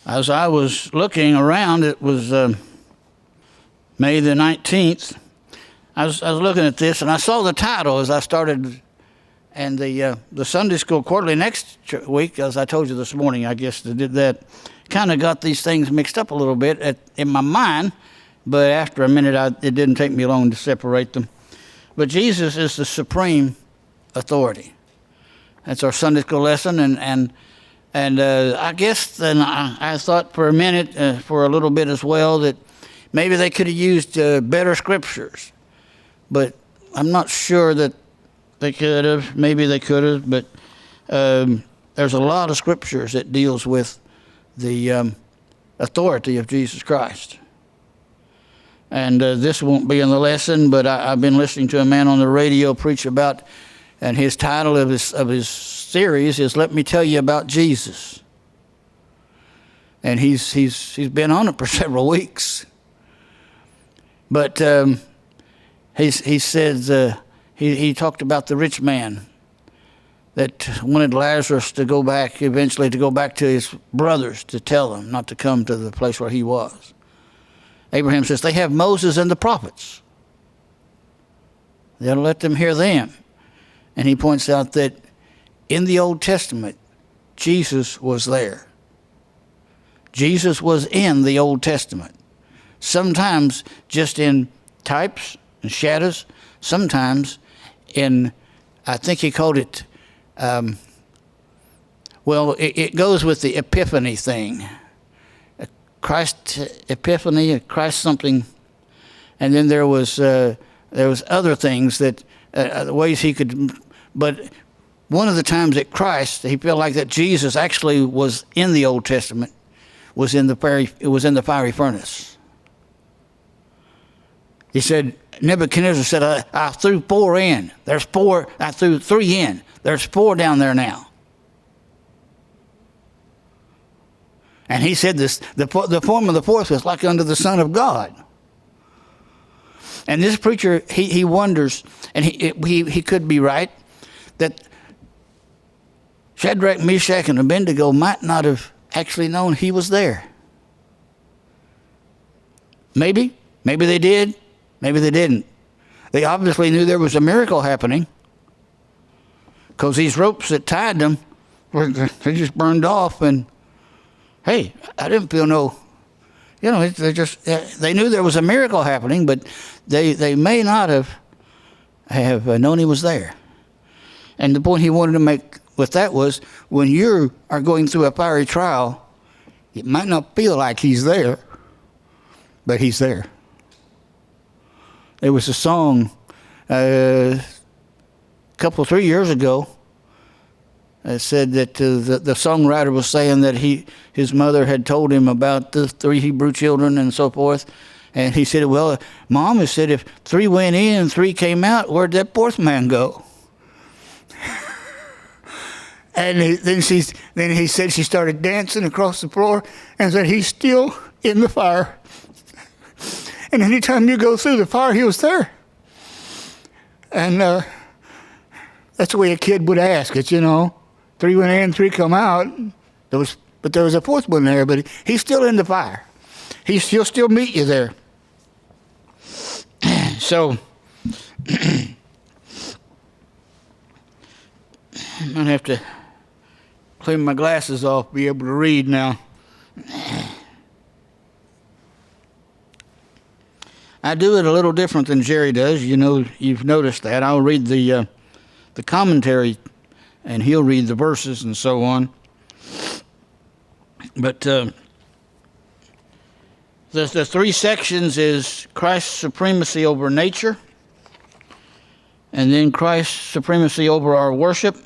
As I was looking around, it was May the 19th. I was looking at this, and I saw the title as I started, and the Sunday School Quarterly next week, as I told you this morning, I guess they did that, kind of got these things mixed up a little bit in my mind, but after a minute, it didn't take me long to separate them. But Jesus is the supreme authority. That's our Sunday School lesson, and I guess then I thought for a minute, for a little bit as well, that maybe they could have used better scriptures. But I'm not sure that they could have. Maybe they could have, but there's a lot of scriptures that deals with the authority of Jesus Christ. And this won't be in the lesson, but I've been listening to a man on the radio preach about, and his title of his series is "Let Me Tell You About Jesus." And he's been on it for several weeks. But he said he talked about the rich man that wanted Lazarus to go back, eventually to go back to his brothers to tell them not to come to the place where he was. Abraham says, they have Moses and the prophets. They'll let them hear them. And he points out that in the Old Testament, Jesus was there. Jesus was in the Old Testament. Sometimes just in types and shadows, sometimes in, I think he called it, it goes with the epiphany thing. Christ epiphany, Christ something, and then there was other things that the ways he could. But one of the times that Christ, he felt like that Jesus actually was in the Old Testament, was in the fiery furnace. He said, Nebuchadnezzar said, I threw 4 in. There's 4. I threw 3 in. There's 4 down there now. And he said this, the form of the 4th was like unto the Son of God. And this preacher, he wonders, and he could be right, that Shadrach, Meshach, and Abednego might not have actually known he was there. Maybe they did, maybe they didn't. They obviously knew there was a miracle happening, because these ropes that tied them, they just burned off, and hey, I didn't feel they knew there was a miracle happening, but they may not have known he was there. And the point he wanted to make with that was, when you are going through a fiery trial, it might not feel like he's there, but he's there. There was a song a couple, 3 years ago. It said that the songwriter was saying that his mother had told him about the 3 Hebrew children and so forth. And he said, well, Mom has said if 3 went in and 3 came out, where'd that 4th man go? And then he said she started dancing across the floor and said, he's still in the fire. And anytime you go through the fire, he was there. And that's the way a kid would ask it, 3 went in, 3 come out. But there was a 4th one there, but he's still in the fire. He'll still meet you there. So, I'm going to have to clean my glasses off, be able to read now. I do it a little different than Jerry does. You've noticed that. I'll read the commentary, and he'll read the verses and so on. But the 3 sections is Christ's supremacy over nature, and then Christ's supremacy over our worship,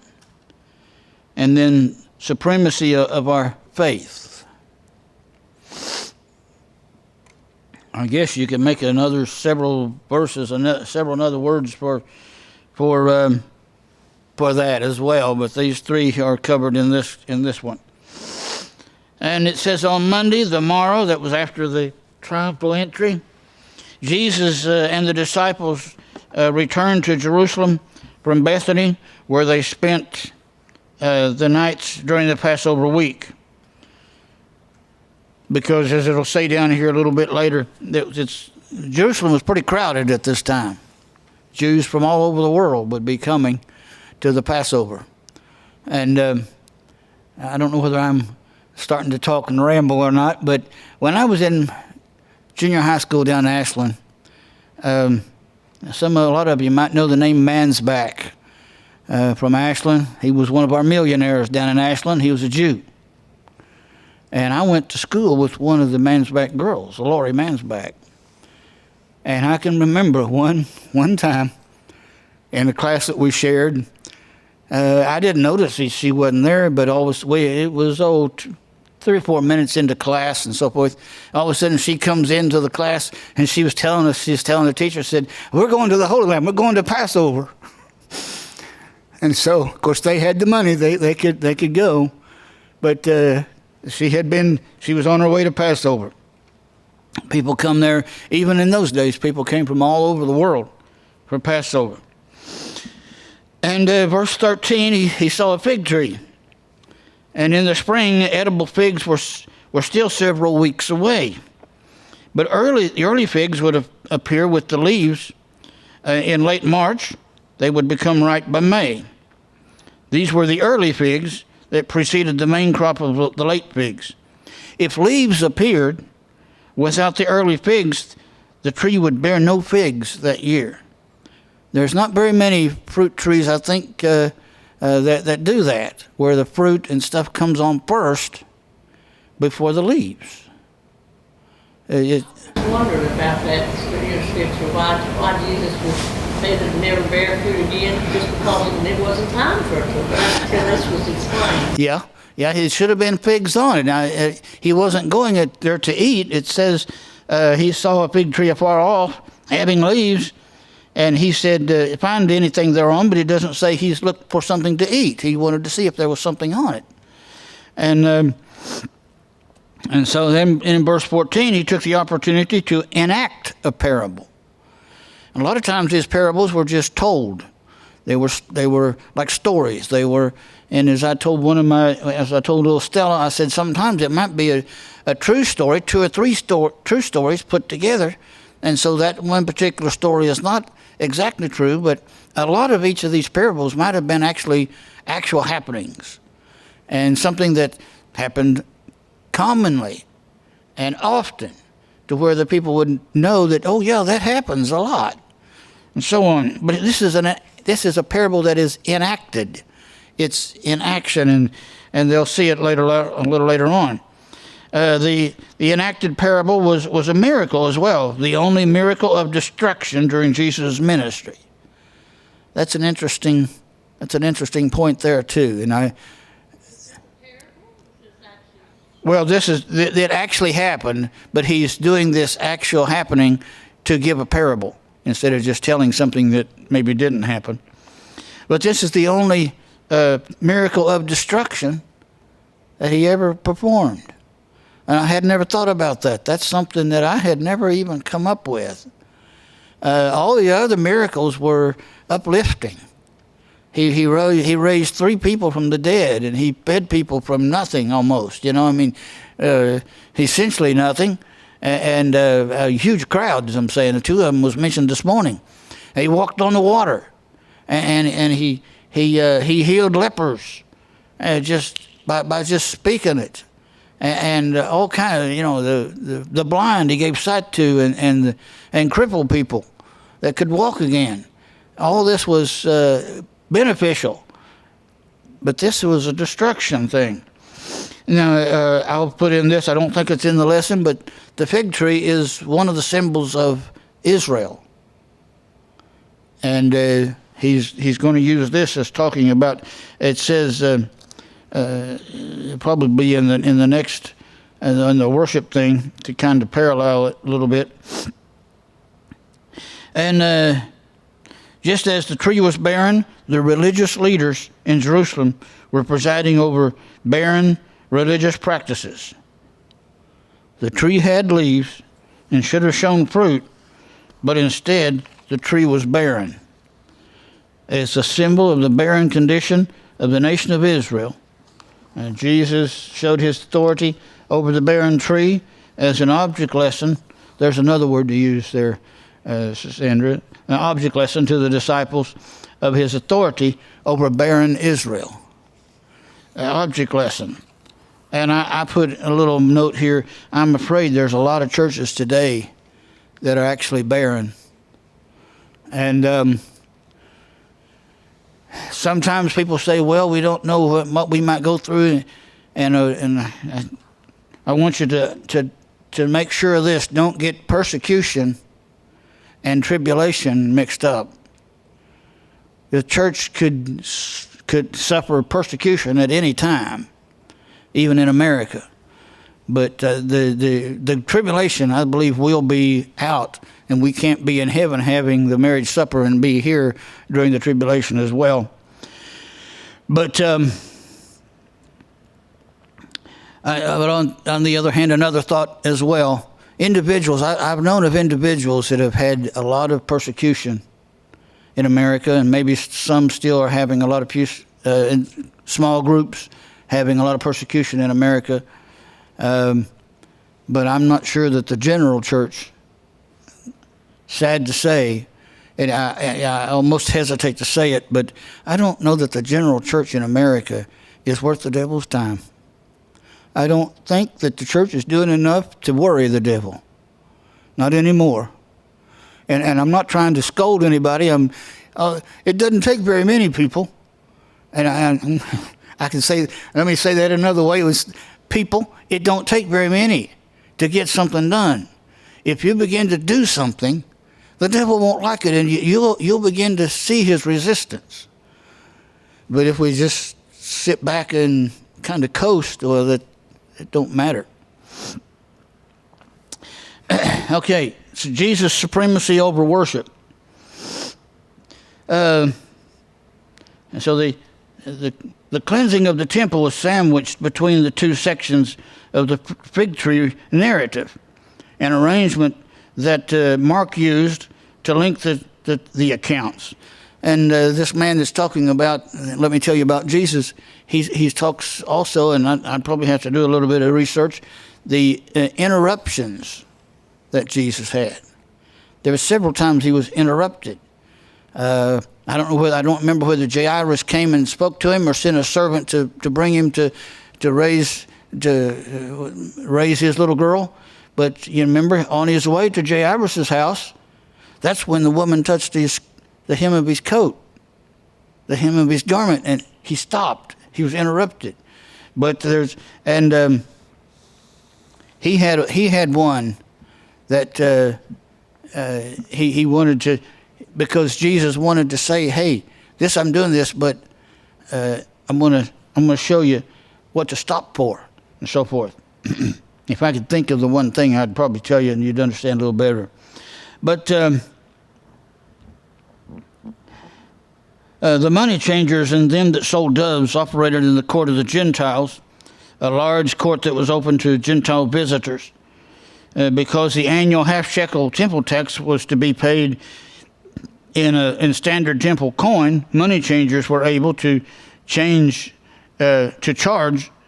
and then supremacy of our faith. I guess you can make several verses and several other words for that as well, but these 3 are covered in this one. And it says on Monday, the morrow, that was after the triumphal entry, Jesus and the disciples returned to Jerusalem from Bethany, where they spent the nights during the Passover week. because as it'll say down here a little bit later, Jerusalem was pretty crowded at this time. Jews from all over the world would be coming to the Passover. And I don't know whether I'm starting to talk and ramble or not, but when I was in junior high school down in Ashland, a lot of you might know the name Mansbach from Ashland. He was one of our millionaires down in Ashland. He was a Jew. And I went to school with one of the Mansbach girls, Lori Mansbach. And I can remember one time in the class that we shared, I didn't notice she wasn't there, but it was 3 or 4 minutes into class and so forth. All of a sudden she comes into the class and she was telling the teacher, said, "We're going to the Holy Land, we're going to Passover." And so, of course, they had the money, they could go, but she was on her way to Passover. People come there, even in those days, people came from all over the world for Passover. And verse 13, he saw a fig tree. And in the spring, edible figs were still several weeks away. But the early figs would appear with the leaves in late March. They would become ripe by May. These were the early figs that preceded the main crop of the late figs. If leaves appeared without the early figs, the tree would bear no figs that year. There's not very many fruit trees, I think, that do that, where the fruit and stuff comes on first before the leaves. I wondered about that scripture, why Jesus would say that it never bear fruit again, just because it wasn't time for it to, but until this was explained. Yeah, it should have been figs on it. Now, he wasn't going there to eat. It says he saw a fig tree afar off having leaves, and he said, find anything thereon, but it doesn't say he's looked for something to eat. He wanted to see if there was something on it. And so then in verse 14, he took the opportunity to enact a parable. And a lot of times his parables were just told. They were like stories. And as I told little Stella, I said sometimes it might be a true story, 2 or 3 true stories put together. And so that one particular story is not exactly true, but a lot of each of these parables might have been actual happenings, and something that happened commonly and often, to where the people would know that, oh yeah, that happens a lot, and so on. But this is a parable that is enacted. It's in action, and they'll see it a little later on. The enacted parable was a miracle as well, the only miracle of destruction during Jesus' ministry. That's an interesting point there too. And it actually happened, but he's doing this actual happening to give a parable instead of just telling something that maybe didn't happen. But this is the only miracle of destruction that he ever performed. And I had never thought about that. That's something that I had never even come up with. All the other miracles were uplifting. He raised 3 people from the dead, and he fed people from nothing almost. Essentially nothing, and a huge crowd, as I'm saying. The 2 of them was mentioned this morning. He walked on the water, and he healed lepers, just by just speaking it. And all kind of, the blind he gave sight to, and crippled people that could walk again. All this was beneficial, but this was a destruction thing. Now, I'll put in this, I don't think it's in the lesson, but the fig tree is one of the symbols of Israel. And he's going to use this as talking about, it says, probably be in the next, in the worship thing, to kind of parallel it a little bit. And just as the tree was barren, the religious leaders in Jerusalem were presiding over barren religious practices. The tree had leaves and should have shown fruit, but instead the tree was barren. It's a symbol of the barren condition of the nation of Israel. And Jesus showed his authority over the barren tree as an object lesson. There's another word to use there, Sandra. An object lesson to the disciples of his authority over barren Israel. An object lesson. And I put a little note here. I'm afraid there's a lot of churches today that are actually barren. And sometimes people say, well, we don't know what we might go through. And I want you to make sure of this. Don't get persecution and tribulation mixed up. The church could suffer persecution at any time, even in America. But the tribulation, I believe, will be out, and we can't be in heaven having the marriage supper and be here during the tribulation as well. But on the other hand, another thought as well. Individuals, I've known of individuals that have had a lot of persecution in America, and maybe some still are having a lot of in small groups having a lot of persecution in America. But I'm not sure that the general church, sad to say, and I almost hesitate to say it, but I don't know that the general church in America is worth the devil's time. I don't think that the church is doing enough to worry the devil. Not anymore. And I'm not trying to scold anybody. It doesn't take very many people. And I can say, let me say that another way. People, it don't take very many to get something done. If you begin to do something, the devil won't like it, and you'll begin to see his resistance. But if we just sit back and kind of coast, well, it don't matter. Okay, so Jesus' supremacy over worship. And so the cleansing of the temple was sandwiched between the two sections of the fig tree narrative, an arrangement that Mark used to link the accounts. And this man that's talking about, let me tell you about Jesus, he talks also, and I'd probably have to do a little bit of research, the interruptions that Jesus had. There were several times he was interrupted. I don't remember whether Jairus came and spoke to him or sent a servant to bring him to raise his little girl. But you remember, on his way to Jairus' house, that's when the woman touched the hem of his coat, the hem of his garment, and he stopped. He was interrupted. But he had one that he wanted to, because Jesus wanted to say, hey, I'm doing this, but I'm gonna show you what to stop for, and so forth. If I could think of the one thing, I'd probably tell you, and you'd understand a little better. But the money changers and them that sold doves operated in the court of the Gentiles, a large court that was open to Gentile visitors. Because the annual half-shekel temple tax was to be paid in standard temple coin, money changers were able to charge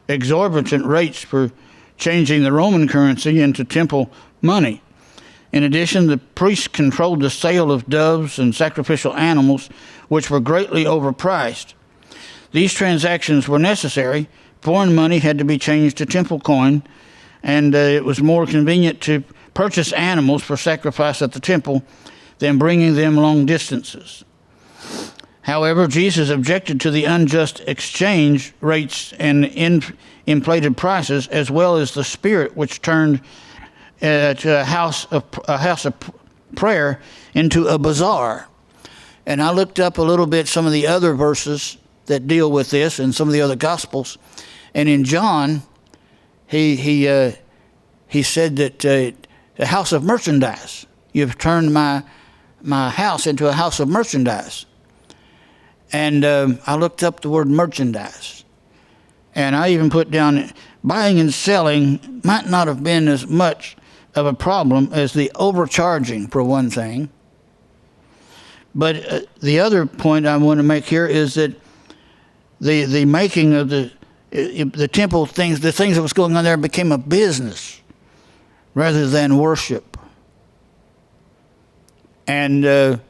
exorbitant rates for changing the Roman currency into temple money. In addition, the priests controlled the sale of doves and sacrificial animals, which were greatly overpriced. These transactions were necessary. Foreign money had to be changed to temple coin, and it was more convenient to purchase animals for sacrifice at the temple than bringing them long distances. However, Jesus objected to the unjust exchange rates and inflated prices, as well as the spirit which turned to a house of prayer into a bazaar. And I looked up a little bit some of the other verses that deal with this and some of the other Gospels. And in John, he said that a house of merchandise. You've turned my house into a house of merchandise. And I looked up the word merchandise. And I even put down, buying and selling might not have been as much of a problem as the overcharging, for one thing. But the other point I want to make here is that the making of the temple things, the things that was going on there became a business rather than worship. And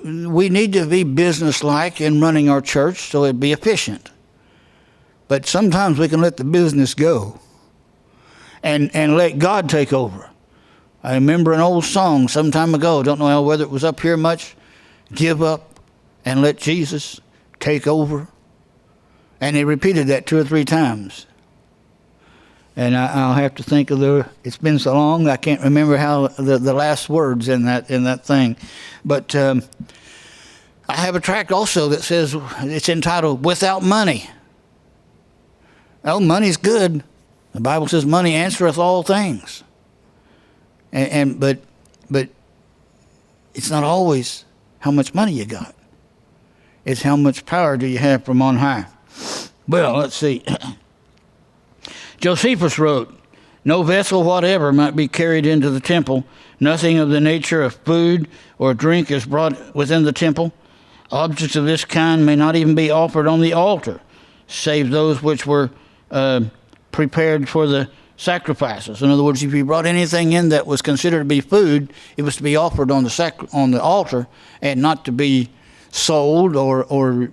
we need to be businesslike in running our church so it'd be efficient. But sometimes we can let the business go and let God take over. I remember an old song some time ago, don't know whether it was up here much, give up and let Jesus take over. And he repeated that 2 or 3 times. And I'll have to think of it's been so long, I can't remember how the last words in that thing. But I have a tract also that says, it's entitled, Without Money. Oh, money's good. The Bible says money answereth all things. But it's not always how much money you got. It's how much power do you have from on high. Well, let's see. Josephus wrote, no vessel whatever might be carried into the temple. Nothing of the nature of food or drink is brought within the temple. Objects of this kind may not even be offered on the altar, save those which were prepared for the sacrifices. In other words, if you brought anything in that was considered to be food, it was to be offered on the altar and not to be sold or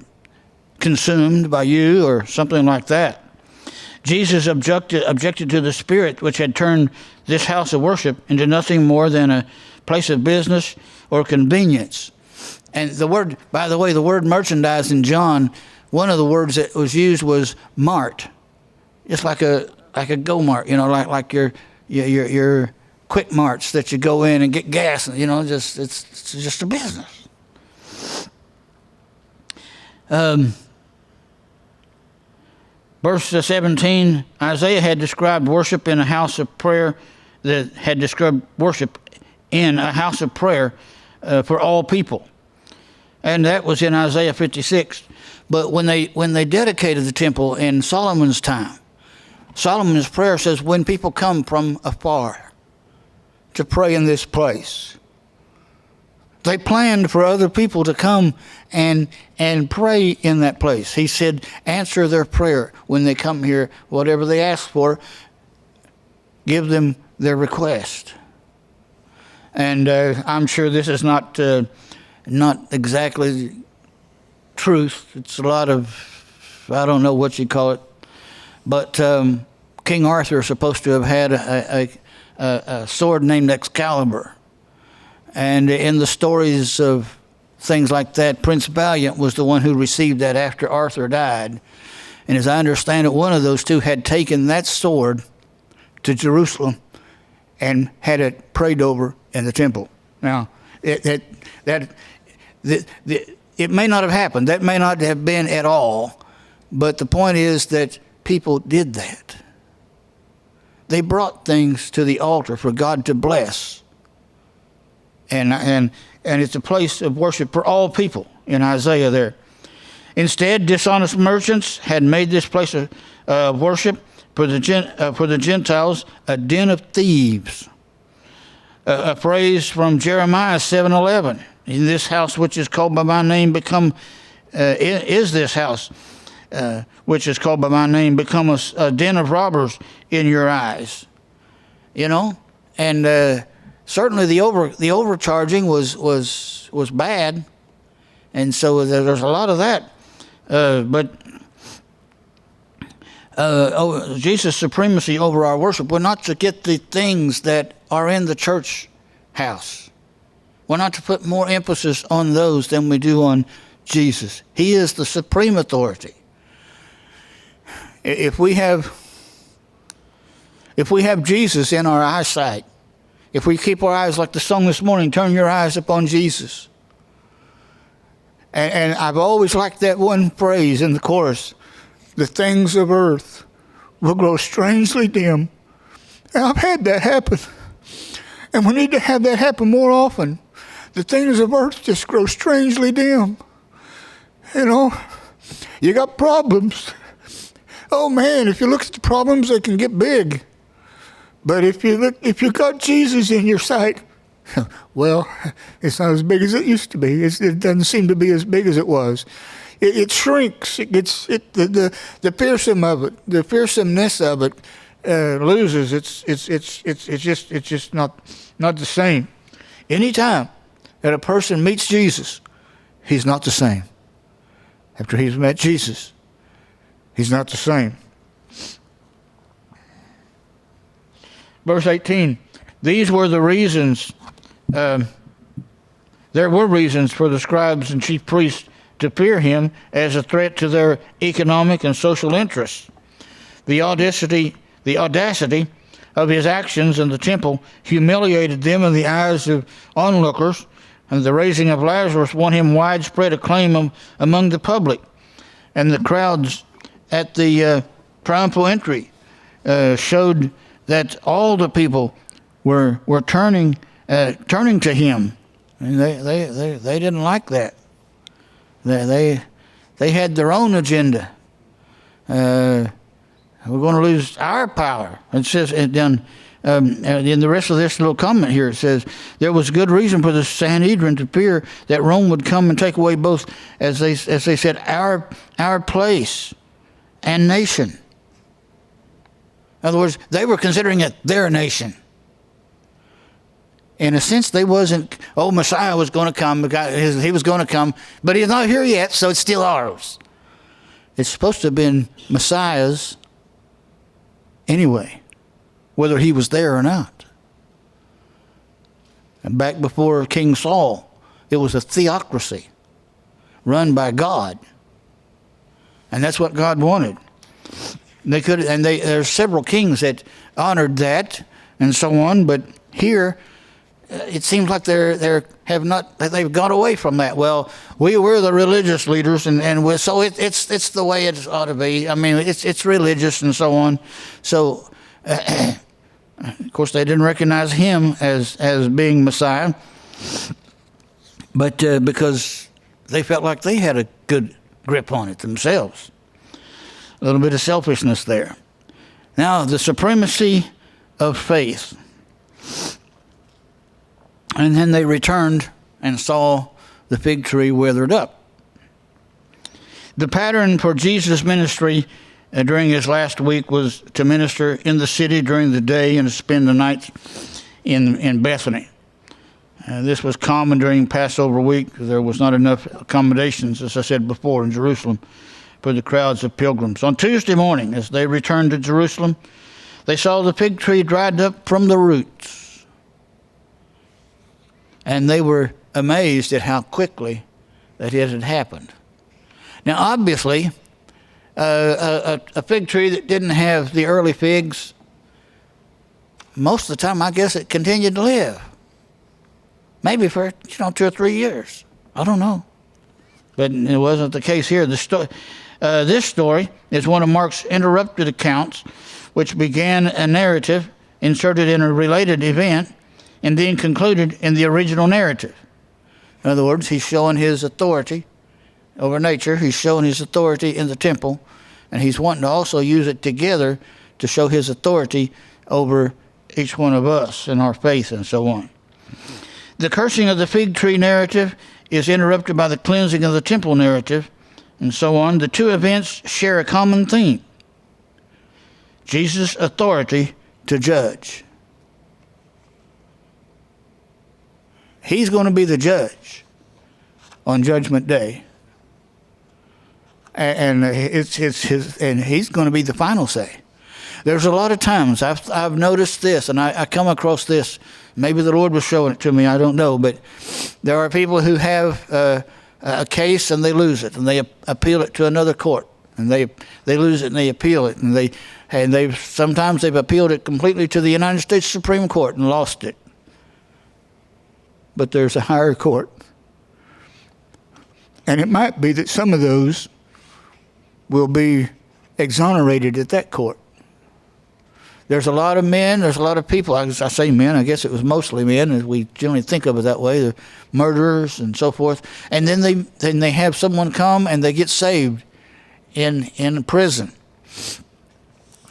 consumed by you or something like that. Jesus objected to the spirit which had turned this house of worship into nothing more than a place of business or convenience. And the word, by the way, the word merchandise in John, one of the words that was used was mart. It's like a go mart, like your quick marts that you go in and get gas, it's just a business. Verse 17, Isaiah had described worship in a house of prayer, that had described worship in a house of prayer for all people. And that was in Isaiah 56. But when they dedicated the temple in Solomon's time, Solomon's prayer says, when people come from afar to pray in this place, they planned for other people to come and pray in that place. He said, answer their prayer when they come here. Whatever they ask for, give them their request. And I'm sure this is not exactly truth. It's a lot of, I don't know what you call it. But King Arthur is supposed to have had a sword named Excalibur. And in the stories of things like that, Prince Valiant was the one who received that after Arthur died. And as I understand it, one of those two had taken that sword to Jerusalem and had it prayed over in the temple. Now, it may not have happened. That may not have been at all. But the point is that people did that. They brought things to the altar for God to bless. And it's a place of worship for all people in Isaiah there. Instead, dishonest merchants had made this place of worship for the Gentiles a den of thieves. A phrase from Jeremiah 7:11. In this house which is called by my name is this house which is called by my name become a den of robbers in your eyes. And certainly the overcharging was bad, and so there's a lot of that. But Jesus' supremacy over our worship, we're not to get the things that are in the church house. We're not to put more emphasis on those than we do on Jesus. He is the supreme authority. If we have Jesus in our eyesight, if we keep our eyes, like the song this morning, turn your eyes upon Jesus. And I've always liked that one phrase in the chorus, the things of earth will grow strangely dim. And I've had that happen. And we need to have that happen more often. The things of earth just grow strangely dim. You got problems. Oh man, if you look at the problems, they can get big. But if you got Jesus in your sight, well, it's not as big as it used to be. It doesn't seem to be as big as it was. it shrinks. It gets the fearsomeness of it loses. It's just not the same. Anytime that a person meets Jesus, he's not the same. After he's met Jesus, he's not the same. Verse 18, these were the reasons, there were reasons for the scribes and chief priests to fear him as a threat to their economic and social interests. The audacity of his actions in the temple humiliated them in the eyes of onlookers, and the raising of Lazarus won him widespread acclaim among the public. And the crowds at the triumphal entry showed that all the people were turning to him, and they didn't like that. They had their own agenda. We're going to lose our power. It says in the rest of this little comment here, it says there was good reason for the Sanhedrin to fear that Rome would come and take away both, as they said, our place and nation. In other words, they were considering it their nation. In a sense, they wasn't, Messiah was going to come, he was going to come, but he's not here yet, so it's still ours. It's supposed to have been Messiah's anyway, whether he was there or not. And back before King Saul, it was a theocracy run by God. And that's what God wanted. There's several kings that honored that and so on, but here it seems like they've gone away from that. Well, we're the religious leaders, and so it's the way it ought to be. I mean, it's religious and so on. So, of course, they didn't recognize him as being Messiah, but because they felt like they had a good grip on it themselves. A little bit of selfishness there. Now, the supremacy of faith. And then they returned and saw the fig tree withered up. The pattern for Jesus' ministry during his last week was to minister in the city during the day and to spend the night in Bethany. This was common during Passover week. There was not enough accommodations, as I said before, in Jerusalem for the crowds of pilgrims. On Tuesday morning, as they returned to Jerusalem, they saw the fig tree dried up from the roots. And they were amazed at how quickly that it had happened. Now, obviously, a fig tree that didn't have the early figs, most of the time, I guess it continued to live. Maybe for 2 or 3 years. I don't know. But it wasn't the case here. This story is one of Mark's interrupted accounts, which began a narrative inserted in a related event and then concluded in the original narrative. In other words, he's showing his authority over nature. He's showing his authority in the temple, and he's wanting to also use it together to show his authority over each one of us and our faith and so on. The cursing of the fig tree narrative is interrupted by the cleansing of the temple narrative, and so on. The two events share a common theme: Jesus' authority to judge. He's going to be the judge on Judgment Day, and he's going to be the final say. There's a lot of times I've noticed this, and I come across this. Maybe the Lord was showing it to me. I don't know, but there are people who have a case and they lose it, and they appeal it to another court, and they lose it and they appeal it, and they've sometimes appealed it completely to the United States Supreme Court and lost it. But there's a higher court, and it might be that some of those will be exonerated at that court. There's a lot of men, there's a lot of people, I say men, I guess it was mostly men, as we generally think of it that way, the murderers and so forth. And then they have someone come and they get saved in prison.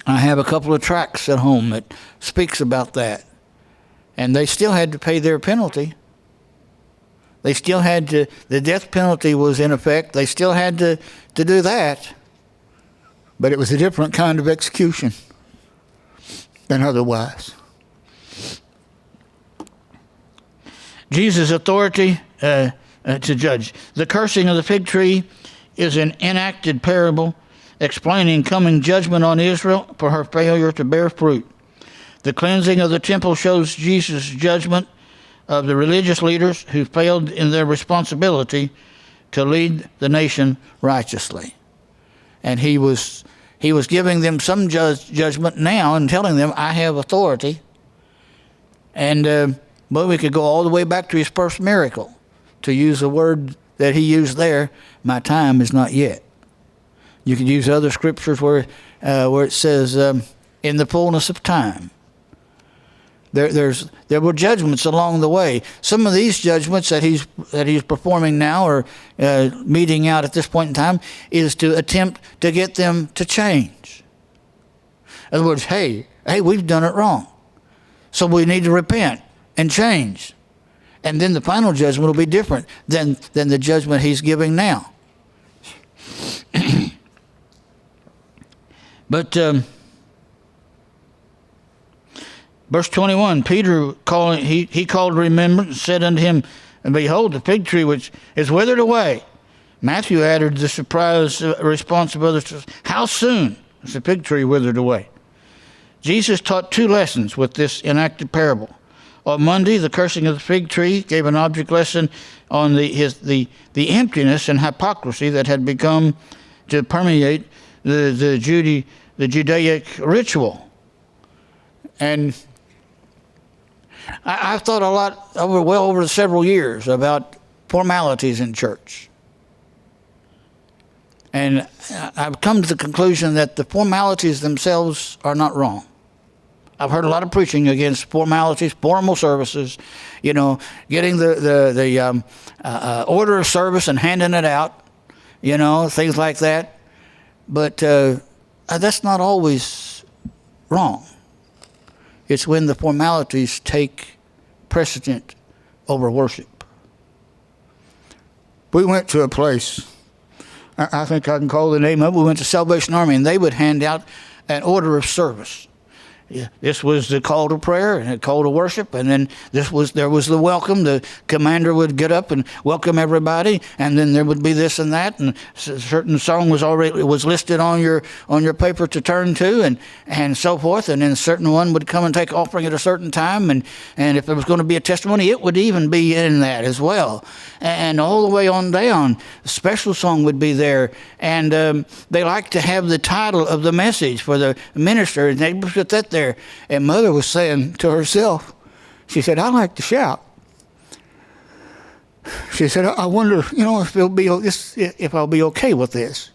I have a couple of tracts at home that speaks about that. And they still had to pay their penalty. They still had to, the death penalty was in effect. They still had to do that. But it was a different kind of execution than otherwise. Jesus' authority to judge. The cursing of the fig tree is an enacted parable explaining coming judgment on Israel for her failure to bear fruit. The cleansing of the temple shows Jesus' judgment of the religious leaders who failed in their responsibility to lead the nation righteously. And he was giving them some judgment now and telling them, I have authority. And but we could go all the way back to his first miracle, to use the word that he used there, my time is not yet. You could use other scriptures where it says, in the fullness of time. There were judgments along the way. Some of these judgments that he's performing now, or meting out at this point in time, is to attempt to get them to change. In other words, hey, we've done it wrong, so we need to repent and change. And then the final judgment will be different than the judgment he's giving now. But verse 21, Peter he called remembrance and said unto him, and behold, the fig tree which is withered away. Matthew added the surprise response of others, how soon is the fig tree withered away? Jesus taught two lessons with this enacted parable. On Monday, the cursing of the fig tree gave an object lesson on the emptiness and hypocrisy that had begun to permeate the Judaic ritual. And I've thought a lot over several years about formalities in church. And I've come to the conclusion that the formalities themselves are not wrong. I've heard a lot of preaching against formalities, formal services, getting the order of service and handing it out, things like that. But that's not always wrong. It's when the formalities take precedent over worship. We went to a place, I think I can call the name of it. We went to Salvation Army, and they would hand out an order of service. Yeah, this was the call to prayer and a call to worship, and then there was the welcome. The commander would get up and welcome everybody, and then there would be this and that, and a certain song was listed on your paper to turn to, and so forth, and then a certain one would come and take offering at a certain time, and if there was going to be a testimony, it would even be in that as well, and all the way on down, a special song would be there, and they like to have the title of the message for the minister, and they put that there. And Mother was saying to herself, she said, I like to shout. She said, I wonder, if I'll be okay with this.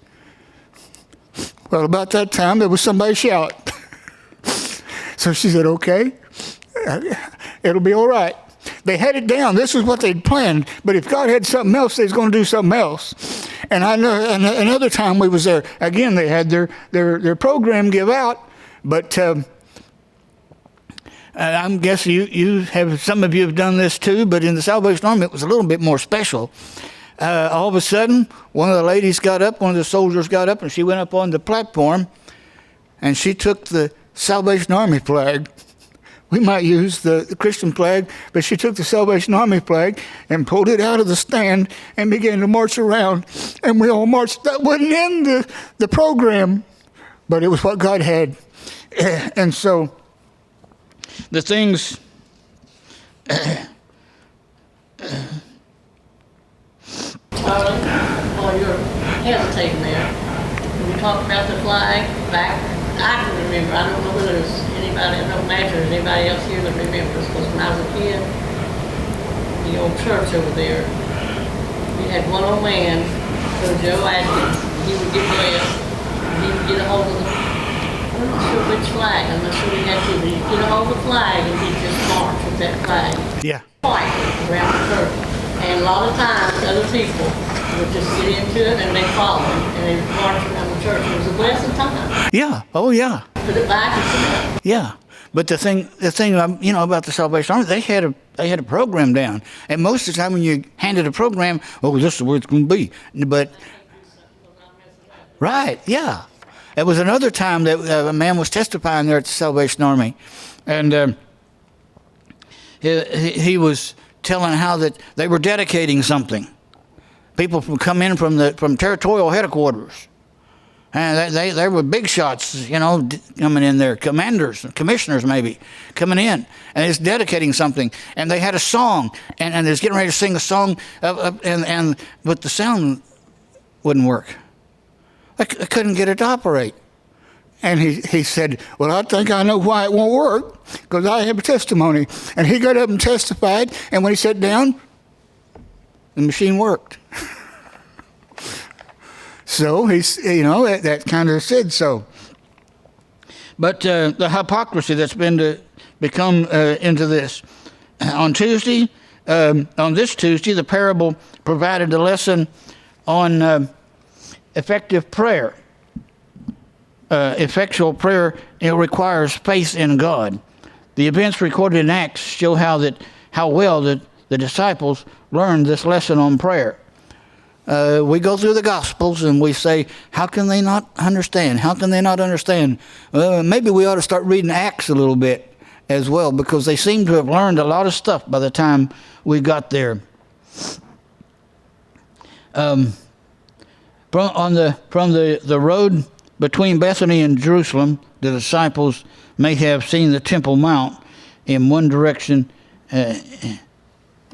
Well, about that time, there was somebody shout. So she said, okay, it'll be all right. They had it down. This is what they'd planned. But if God had something else, they was going to do something else. And I know another time we was there, again, they had their program give out, but I'm guessing some of you have done this too, but in the Salvation Army it was a little bit more special. All of a sudden, one of the ladies got up, one of the soldiers got up, and she went up on the platform, and she took the Salvation Army flag. We might use the Christian flag, but she took the Salvation Army flag and pulled it out of the stand and began to march around, and we all marched. That wasn't in the program, but it was what God had. And so the things Charlie, while you're hesitating there, when you talked about the flag back, I can remember, I don't know whether there's anybody, I don't imagine there's anybody else here that remembers, because when I was a kid, the old church over there, we had one old man, Joe Atkins, he would get blessed, and he would get a hold of I'm not sure which flag. I'm not sure he had to. But he'd get a hold of the flag and he'd just march with that flag. Yeah. White around the church. And a lot of times other people would just get into it and they'd follow him and they'd march around the church. It was a blessed time. Yeah. Oh, yeah. Put it back and put it up. Yeah. But the thing, about the Salvation Army, they had a program down, and most of the time when you handed a program, oh, this is where it's going to be. But right, yeah, it was another time that a man was testifying there at the Salvation Army, and he was telling how that they were dedicating something. People come in from territorial headquarters. And they were big shots, coming in there, commanders, commissioners maybe, coming in, and it's dedicating something. And they had a song, and they was getting ready to sing a song, but the sound wouldn't work. I couldn't get it to operate. And he said, well, I think I know why it won't work, because I have a testimony. And he got up and testified, and when he sat down, the machine worked. So that kind of said so. But the hypocrisy that's become into this. On this Tuesday, the parable provided a lesson on effective prayer. Effectual prayer requires faith in God. The events recorded in Acts show how well the disciples learned this lesson on prayer. We go through the Gospels and we say, how can they not understand? How can they not understand? Maybe we ought to start reading Acts a little bit as well, because they seem to have learned a lot of stuff by the time we got there. From the road between Bethany and Jerusalem, the disciples may have seen the Temple Mount in one direction and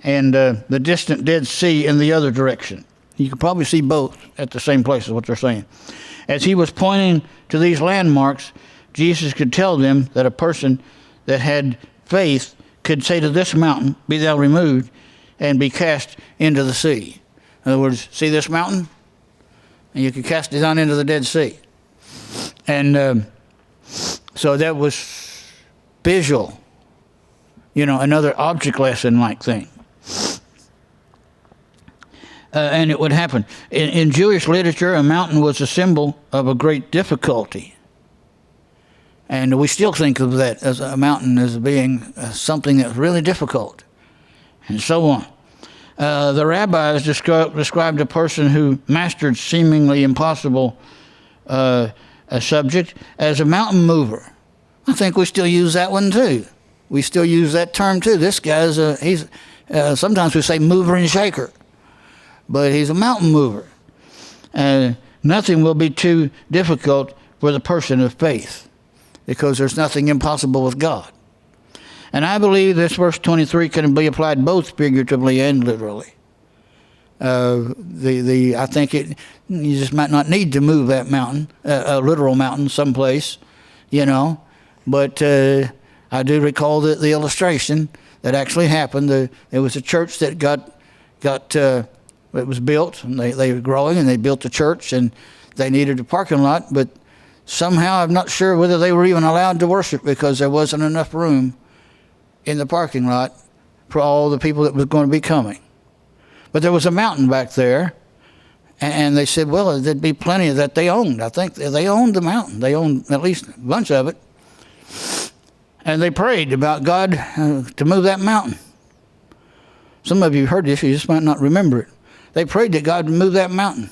the distant Dead Sea in the other direction. You can probably see both at the same place, is what they're saying. As he was pointing to these landmarks, Jesus could tell them that a person that had faith could say to this mountain, be thou removed, and be cast into the sea. In other words, see this mountain? And you could cast it down into the Dead Sea. And so that was visual, another object lesson-like thing. And it would happen. In Jewish literature, a mountain was a symbol of a great difficulty. And we still think of that as a mountain as being something that's really difficult, and so on. The rabbis described a person who mastered seemingly impossible a subject as a mountain mover. I think we still use that one too. We still use that term too. This guy's sometimes we say mover and shaker. But he's a mountain mover. Nothing will be too difficult for the person of faith, because there's nothing impossible with God. And I believe this verse 23 can be applied both figuratively and literally. I think you just might not need to move that mountain, a literal mountain, someplace, But I do recall the illustration that actually happened. There was a church that it was built, and they were growing, and they built a church, and they needed a parking lot, but somehow I'm not sure whether they were even allowed to worship, because there wasn't enough room in the parking lot for all the people that was going to be coming. But there was a mountain back there, and they said, well, there'd be plenty of that they owned. I think they owned the mountain. They owned at least a bunch of it. And they prayed about God to move that mountain. Some of you heard this, you just might not remember it. They prayed that God would move that mountain.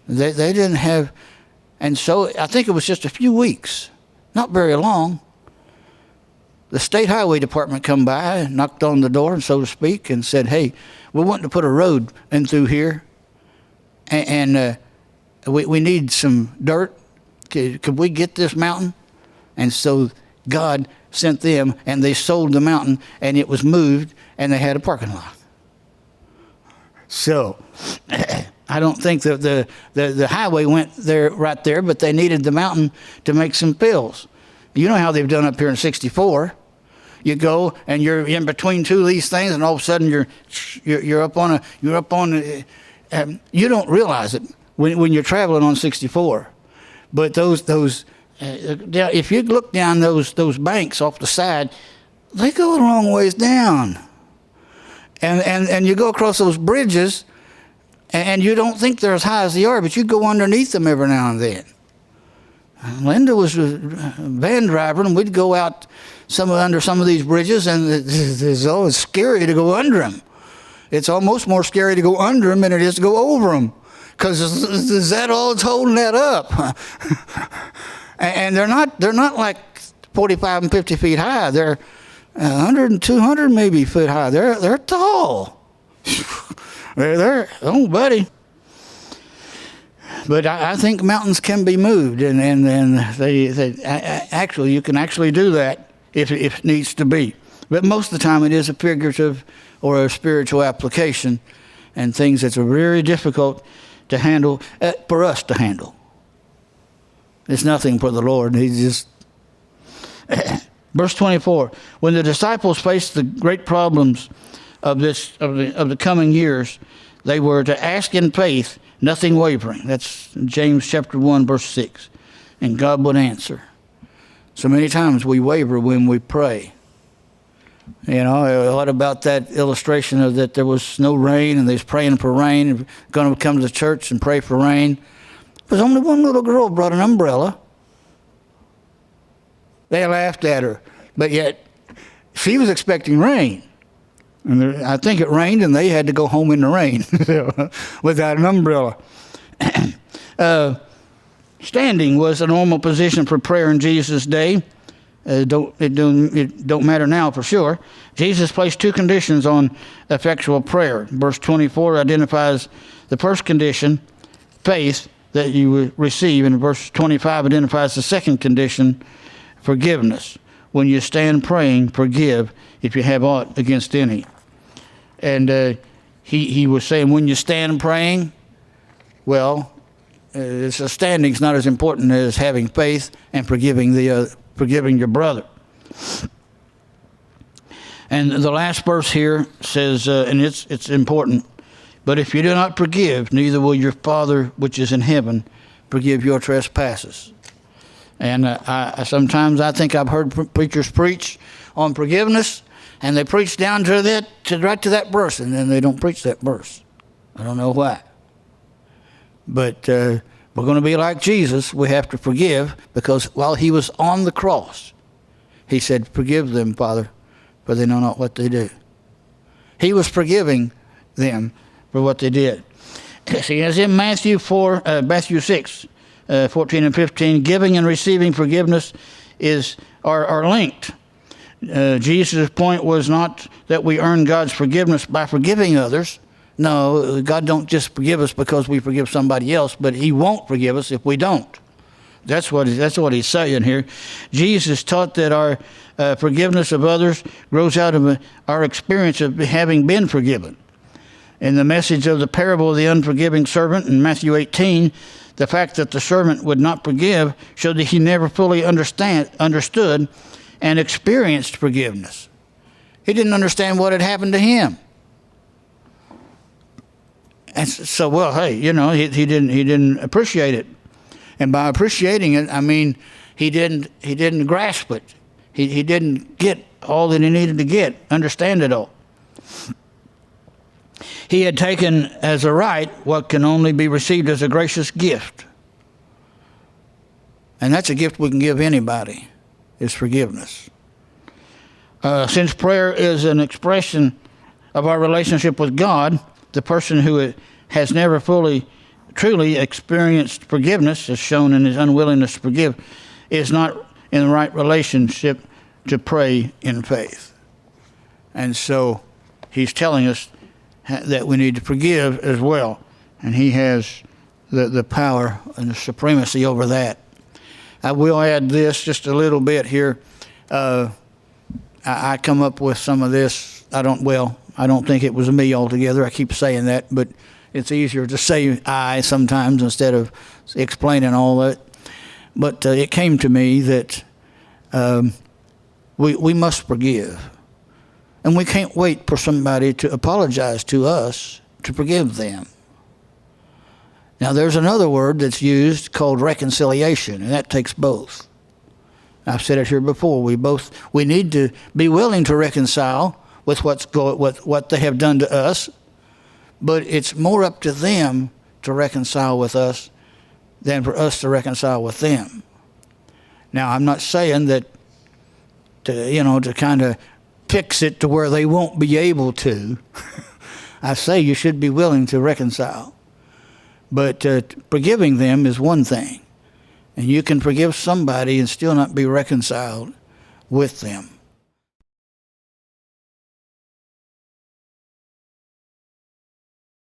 They didn't have, and so I think it was just a few weeks, not very long. The state highway department come by, knocked on the door, so to speak, and said, hey, we're wanting to put a road in through here, and we need some dirt. Could we get this mountain? And so God sent them, and they sold the mountain, and it was moved, and they had a parking lot. So I don't think that the highway went there right there, but they needed the mountain to make some fills. You know how they've done up here in 64. You go and you're in between two of these things, and all of a sudden you're up on you don't realize it when you're traveling on 64. But those if you look down those banks off the side, they go a long ways down. And you go across those bridges, and you don't think they're as high as they are, but you go underneath them every now and then. Linda was a van driver, and we'd go out under some of these bridges, and it's always scary to go under them. It's almost more scary to go under them than it is to go over them, because is that all that's holding that up? And they're not like 45 and 50 feet high. They're 100 and 200 maybe foot high. They're tall. they're oh buddy. But I think mountains can be moved, and they actually, you can actually do that if it needs to be. But most of the time it is a figurative or a spiritual application, and things that are very difficult to handle, for us to handle. It's nothing for the Lord. He just... Verse 24, when the disciples faced the great problems of the coming years, they were to ask in faith, nothing wavering. That's James chapter 1, verse 6. And God would answer. So many times we waver when we pray. You know, what about that illustration of that there was no rain and they was praying for rain, and going to come to the church and pray for rain? There's only one little girl brought an umbrella. They laughed at her, but yet she was expecting rain. And I think it rained, and they had to go home in the rain without an umbrella. Standing was a normal position for prayer in Jesus' day. It don't matter now for sure. Jesus placed two conditions on effectual prayer. Verse 24 identifies the first condition, faith, that you will receive, and verse 25 identifies the second condition, forgiveness. When you stand praying, forgive if you have aught against any. And he was saying, when you stand praying, well, standing's not as important as having faith and forgiving your brother. And the last verse here says, and it's important, but if you do not forgive, neither will your Father which is in heaven forgive your trespasses. And sometimes I think I've heard preachers preach on forgiveness, and they preach down to right to that verse, and then they don't preach that verse. I don't know why. But we're going to be like Jesus. We have to forgive, because while he was on the cross, he said, "Forgive them, Father, for they know not what they do." He was forgiving them for what they did. See, as in Matthew 6, 14 and 15, giving and receiving forgiveness are linked. Jesus' point was not that we earn God's forgiveness by forgiving others. No, God don't just forgive us because we forgive somebody else, but he won't forgive us if we don't. That's what he's saying here. Jesus taught that our forgiveness of others grows out of our experience of having been forgiven. In the message of the parable of the unforgiving servant in Matthew 18, the fact that the servant would not forgive showed that he never fully understood and experienced forgiveness. He didn't understand what had happened to him. And so, well, hey, you know, he didn't appreciate it. And by appreciating it, I mean he didn't grasp it. He didn't get all that he needed to get, understand it all. He had taken as a right what can only be received as a gracious gift. And that's a gift we can give anybody, is forgiveness. Since prayer is an expression of our relationship with God, the person who has never truly experienced forgiveness, as shown in his unwillingness to forgive, is not in the right relationship to pray in faith. And so he's telling us that we need to forgive as well. And he has the power and the supremacy over that. I will add this just a little bit here. I come up with some of this. I don't think it was me altogether. I keep saying that, but it's easier to say I sometimes instead of explaining all that. But it came to me that we must forgive. And we can't wait for somebody to apologize to us to forgive them. Now, there's another word that's used called reconciliation, and that takes both. I've said it here before. We need to be willing to reconcile with what they have done to us, but it's more up to them to reconcile with us than for us to reconcile with them. Now, I'm not saying that to kind of fix it to where they won't be able to. I say you should be willing to reconcile. But forgiving them is one thing. And you can forgive somebody and still not be reconciled with them.